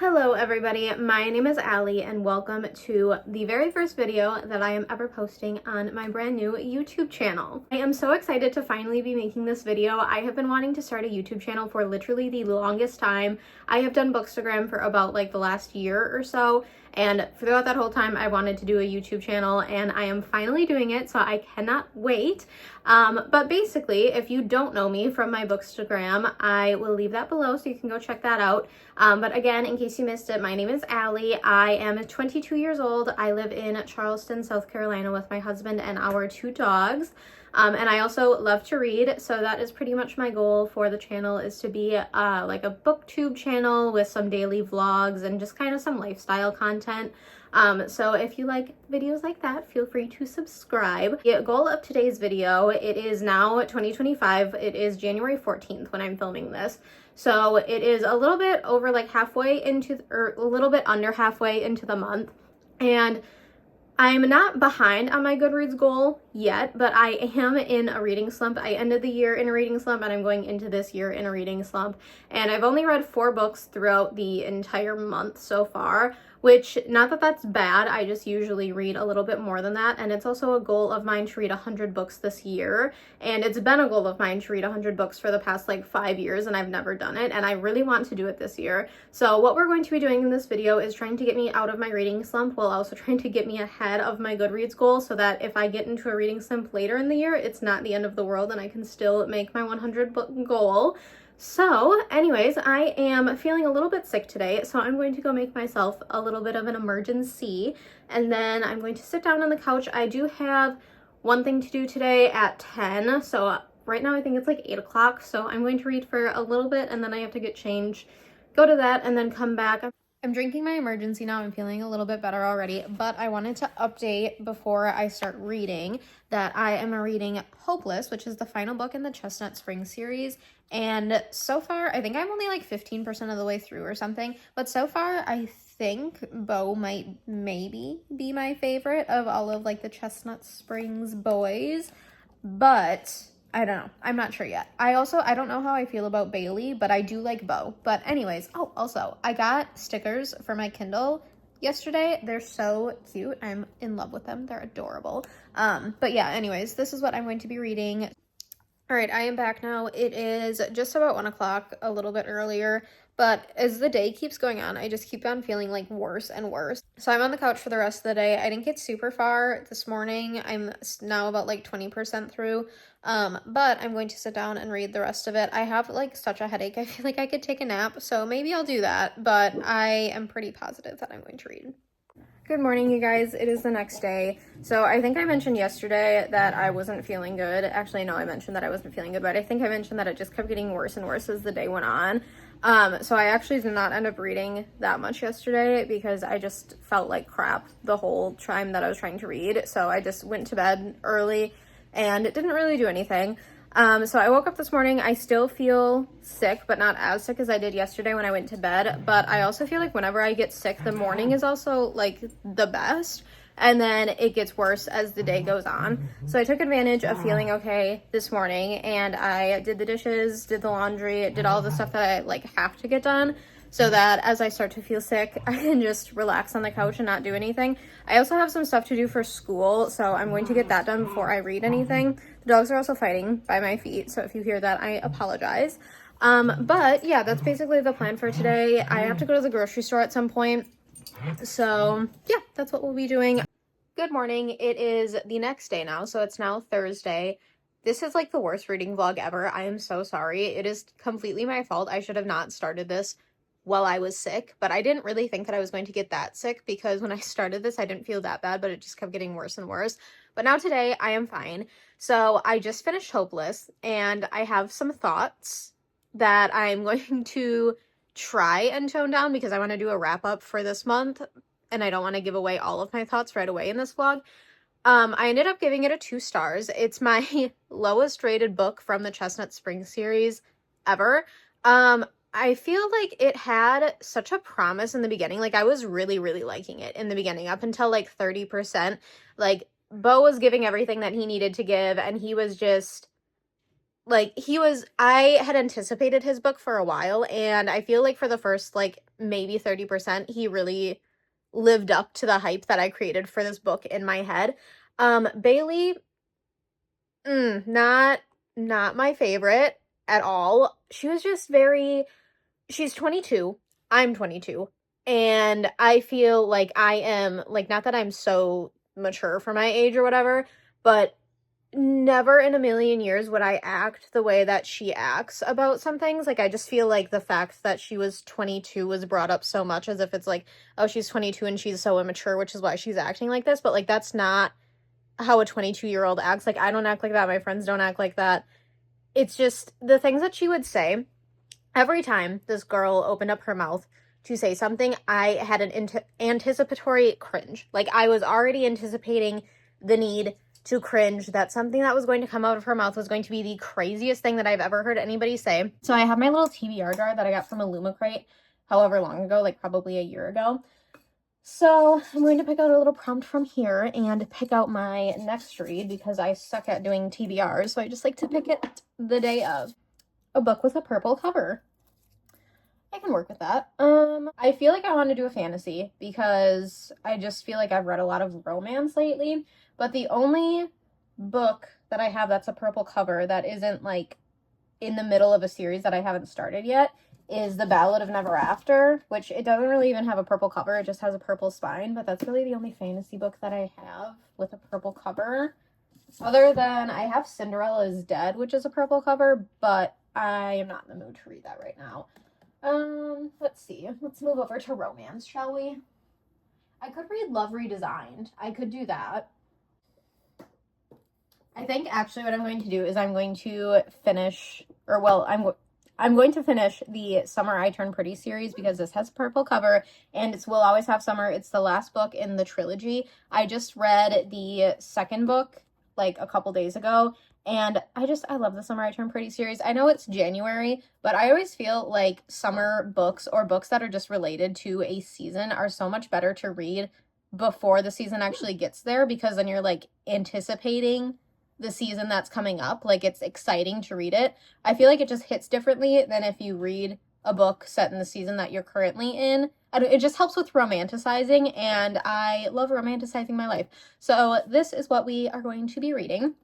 Hello everybody, my name is Allie and welcome to the very first video that I am ever posting on my brand new YouTube channel. I am so excited to finally be making this video. I have been wanting to start a YouTube channel for literally the longest time. I have done Bookstagram for about the last year or so, and throughout that whole time I wanted to do a YouTube channel and I am finally doing it, so I cannot wait. But basically, if you don't know me from my Bookstagram, I will leave that below so you can go check that out. But again, in case you missed it, my name is Allie. I am 22 years old. I live in Charleston, South Carolina with my husband and our 2 dogs. And I also love to read, so that is pretty much my goal for the channel, is to be like a booktube channel with some daily vlogs and just kind of some lifestyle content. So if you like videos like that, feel free to subscribe. The goal of today's video, it is now 2025. It is January 14th when I'm filming this. So it is a little bit over halfway into, or a little bit under halfway into the month. And I'm not behind on my Goodreads goal yet, but I am in a reading slump. I ended the year in a reading slump and I'm going into this year in a reading slump. And I've only read 4 books throughout the entire month so far, which, not that that's bad, I just usually read a little bit more than that. And it's also a goal of mine to read 100 books this year. And it's been a goal of mine to read 100 books for the past 5 years, and I've never done it. And I really want to do it this year. So what we're going to be doing in this video is trying to get me out of my reading slump while also trying to get me ahead of my Goodreads goal, so that if I get into a reading slump later in the year, it's not the end of the world and I can still make my 100 book goal. So anyways, I am feeling a little bit sick today, so I'm going to go make myself a little bit of an emergency, and then I'm going to sit down on the couch. I do have one thing to do today at 10, so right now I think it's 8 o'clock, so I'm going to read for a little bit and then I have to get changed, go to that, and then come back. I'm drinking my emergency now. I'm feeling a little bit better already, but I wanted to update before I start reading that I am reading Hopeless, which is the final book in the Chestnut Spring series. And so far, I think I'm only 15% of the way through or something, but so far I think Bo might maybe be my favorite of all of the Chestnut Springs boys, but I don't know. I'm not sure yet. I don't know how I feel about Bailey, but I do like Bo. But anyways, oh, also, I got stickers for my Kindle yesterday. They're so cute. I'm in love with them. They're adorable. But yeah, anyways, this is what I'm going to be reading. All right, I am back now. It is just about 1 o'clock, a little bit earlier. But as the day keeps going on, I just keep on feeling worse and worse. So I'm on the couch for the rest of the day. I didn't get super far this morning. I'm now about 20% through. But I'm going to sit down and read the rest of it. I have such a headache. I feel like I could take a nap, so maybe I'll do that. But I am pretty positive that I'm going to read. Good morning, you guys. It is the next day. So I think I mentioned yesterday that I wasn't feeling good. Actually, no, I mentioned that I wasn't feeling good, but I think I mentioned that it just kept getting worse and worse as the day went on. So I actually did not end up reading that much yesterday because I just felt like crap the whole time that I was trying to read. So I just went to bed early and it didn't really do anything. So I woke up this morning. I still feel sick, but not as sick as I did yesterday when I went to bed. But I also feel like whenever I get sick, the morning is also the best. And then it gets worse as the day goes on. So I took advantage of feeling okay this morning and I did the dishes, did the laundry, did all the stuff that I have to get done, so that as I start to feel sick, I can just relax on the couch and not do anything. I also have some stuff to do for school, so I'm going to get that done before I read anything. The dogs are also fighting by my feet, so if you hear that, I apologize. But yeah, that's basically the plan for today. I have to go to the grocery store at some point. So yeah, that's what we'll be doing. Good morning. It is the next day now, so it's now Thursday. This is the worst reading vlog ever. I am so sorry. It is completely my fault. I should have not started this while I was sick, but I didn't really think that I was going to get that sick because when I started this, I didn't feel that bad, but it just kept getting worse and worse. But now today, I am fine. So I just finished Hopeless, and I have some thoughts that I'm going to try and tone down because I want to do a wrap up for this month, and I don't want to give away all of my thoughts right away in this vlog. I ended up giving it a 2 stars. It's my lowest rated book from the Chestnut Spring series ever. I feel like it had such a promise in the beginning. I was really, really liking it in the beginning, up until 30%. Bo was giving everything that he needed to give, and he was just I had anticipated his book for a while, and I feel for the first maybe 30%. He really lived up to the hype that I created for this book in my head. Bailey, not my favorite at all. She was just she's 22, I'm 22, and I feel like I am, like, not that I'm so mature for my age or whatever, but never in a million years would I act the way that she acts about some things. Like, I just feel like the fact that she was 22 was brought up so much as if it's like, oh, she's 22 and she's so immature, which is why she's acting like this. But, like, that's not how a 22-year-old acts. Like, I don't act like that. My friends don't act like that. It's just the things that she would say. Every time this girl opened up her mouth to say something, I had an anticipatory cringe. Like, I was already anticipating the need to cringe, that something that was going to come out of her mouth was going to be the craziest thing that I've ever heard anybody say. So I have my little TBR jar that I got from a Lumacrate however long ago, like probably a year ago. So I'm going to pick out a little prompt from here and pick out my next read because I suck at doing TBRs, so I just like to pick it the day of. A book with a purple cover. I can work with that. I feel like I want to do a fantasy because I just feel like I've read a lot of romance lately, but the only book that I have that's a purple cover that isn't like in the middle of a series that I haven't started yet is The Ballad of Never After, which it doesn't really even have a purple cover, it just has a purple spine, but that's really the only fantasy book that I have with a purple cover. Other than I have Cinderella is Dead, which is a purple cover, but I am not in the mood to read that right now. Let's see. Let's move over to romance, shall we? I could read Love Redesigned. I could do that. I think actually what I'm going to do is I'm going to finish, or well, I'm going to finish the Summer I Turn Pretty series because this has a purple cover and it's Will Always Have Summer. It's the last book in the trilogy. I just read the second book like a couple days ago, and I love the Summer I Turn Pretty series. I know it's January, but I always feel like summer books or books that are just related to a season are so much better to read before the season actually gets there, because then you're like anticipating the season that's coming up. Like, it's exciting to read it. I feel like it just hits differently than if you read a book set in the season that you're currently in. It just helps with romanticizing, and I love romanticizing my life. So this is what we are going to be reading.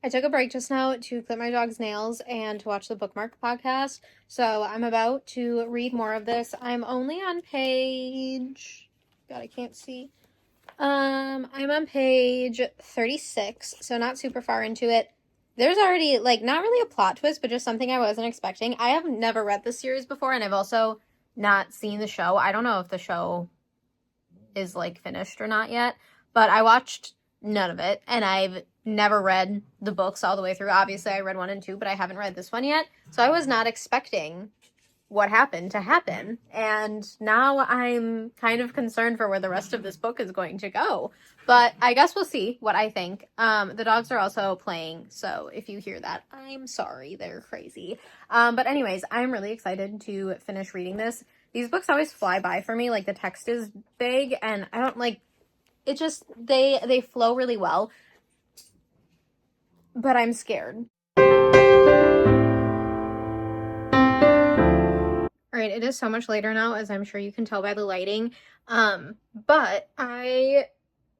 I took a break just now to clip my dog's nails and to watch the Bookmark podcast, so I'm about to read more of this. I'm only on page... God, I can't see. I'm on page 36, so not super far into it. There's already, like, not really a plot twist, but just something I wasn't expecting. I have never read this series before, and I've also not seen the show. I don't know if the show is, like, finished or not yet, but I watched none of it, and I've never read the books all the way through. Obviously, I read 1 and 2, but I haven't read this one yet, so I was not expecting what happened to happen, and now I'm kind of concerned for where the rest of this book is going to go, but I guess we'll see what I think. The dogs are also playing, so if you hear that, I'm sorry, they're crazy. But anyways, I'm really excited to finish reading this. These books always fly by for me, like the text is big, and I don't like, it just, they flow really well, but I'm scared. All right, it is so much later now, as I'm sure you can tell by the lighting, but I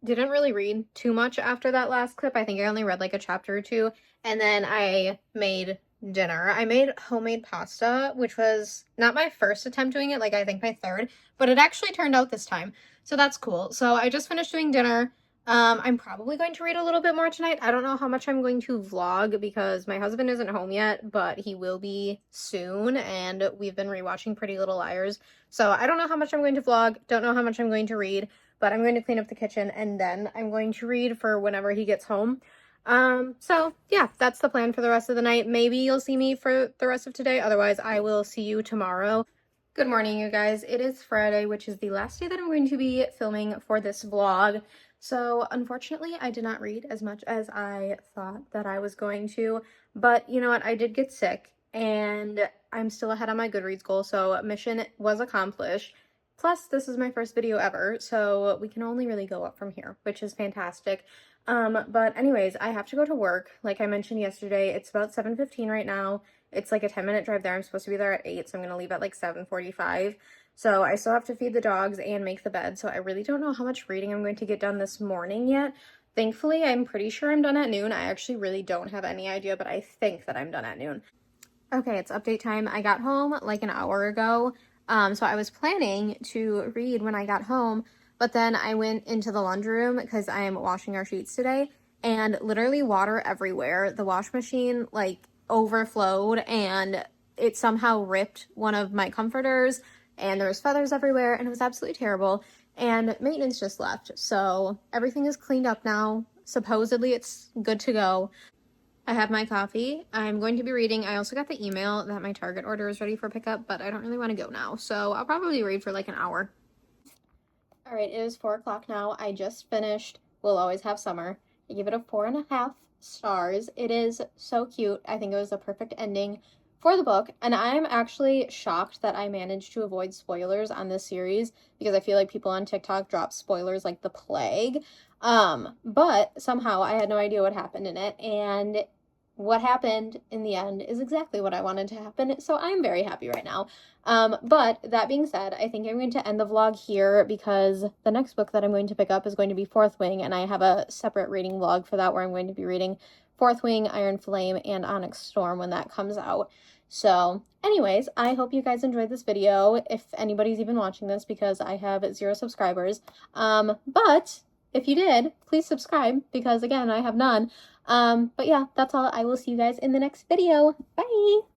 didn't really read too much after that last clip. I think I only read like a chapter or two, and then I made dinner. I made homemade pasta, which was not my first attempt doing it, like I think my third, but it actually turned out this time, so that's cool. So I just finished doing dinner. I'm probably going to read a little bit more tonight. I don't know how much I'm going to vlog because my husband isn't home yet, but he will be soon, and we've been rewatching Pretty Little Liars. So I don't know how much I'm going to vlog, don't know how much I'm going to read, but I'm going to clean up the kitchen, and then I'm going to read for whenever he gets home. So yeah, that's the plan for the rest of the night. Maybe you'll see me for the rest of today. Otherwise, I will see you tomorrow. Good morning, you guys. It is Friday, which is the last day that I'm going to be filming for this vlog. So unfortunately, I did not read as much as I thought that I was going to, but you know what? I did get sick, and I'm still ahead on my Goodreads goal, so mission was accomplished. Plus, this is my first video ever, so we can only really go up from here, which is fantastic. But anyways, I have to go to work. Like I mentioned yesterday, it's about 7:15 right now. It's like a 10-minute drive there. I'm supposed to be there at 8, so I'm going to leave at like 7:45. So I still have to feed the dogs and make the bed. So I really don't know how much reading I'm going to get done this morning yet. Thankfully, I'm pretty sure I'm done at noon. I actually really don't have any idea, but I think that I'm done at noon. Okay, it's update time. I got home like an hour ago. So I was planning to read when I got home, but then I went into the laundry room because I am washing our sheets today, and literally water everywhere. The wash machine like overflowed and it somehow ripped one of my comforters, and there was feathers everywhere, and it was absolutely terrible. And maintenance just left. So everything is cleaned up now. Supposedly it's good to go. I have my coffee. I'm going to be reading. I also got the email that my Target order is ready for pickup, but I don't really want to go now. So I'll probably read for like an hour. All right, it is 4 o'clock now. I just finished We'll Always Have Summer. I give it a 4.5 stars. It is so cute. I think it was the perfect ending for the book. And I'm actually shocked that I managed to avoid spoilers on this series because I feel like people on TikTok drop spoilers like the plague. But somehow I had no idea what happened in it, and what happened in the end is exactly what I wanted to happen, so I'm very happy right now. But that being said, I think I'm going to end the vlog here because the next book that I'm going to pick up is going to be Fourth Wing, and I have a separate reading vlog for that where I'm going to be reading Fourth Wing, Iron Flame, and Onyx Storm when that comes out. So anyways, I hope you guys enjoyed this video, if anybody's even watching this, because I have 0 subscribers. But if you did, please subscribe because again, I have none. But yeah, that's all. I will see you guys in the next video. Bye!